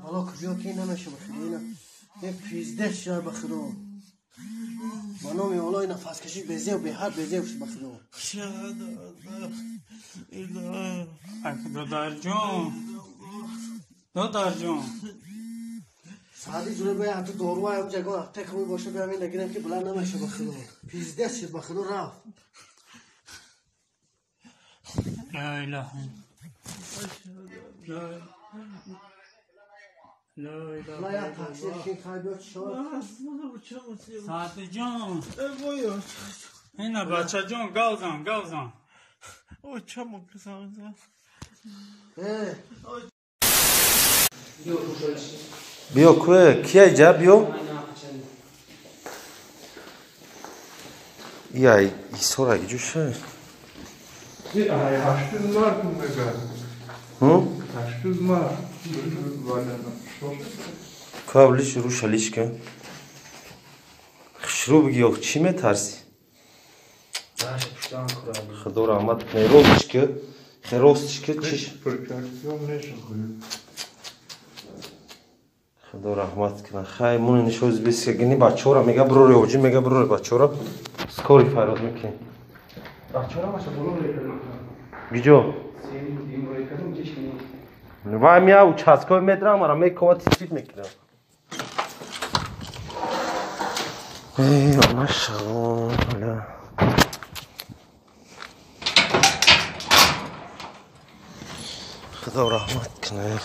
بالا کجا که نمیشه بخیر اینا یک 15 شهر بخیرو با نام اولا این نفس کشی بزه و به هر بزه وش بخیرو دادر جان ساعتی جوری باید حتی دارو های جگاه هفته کمی باشه به همین نگیرم که بلند نمیشه بخیرو 15 شهر بخیرو رفت لا اله لا یا تاکسی که خواهی بیاد شد ساعت جان اینا بچه جان گوزن او چمو کسان بیا کوه کیه جا بیا یا ایسا را جوشه هشتوز مار کن بگم هشتوز مار کابلش رو شلیش کن خشرو بگی او چی میترسی خدا رحمت کنه روزش که خیراستش که چیش خدا رحمت کنه خیلی مون نشوز بیست که گنی بچه را میگه برو ریوجی میگه برو بچه را سکاری فراد میکنی بچه را باشه برو ریکنم بیجو وای میا و چسکای میدرم مرا میکوات تیفید میکنم ای ماشاءالله خدا رحمت کنه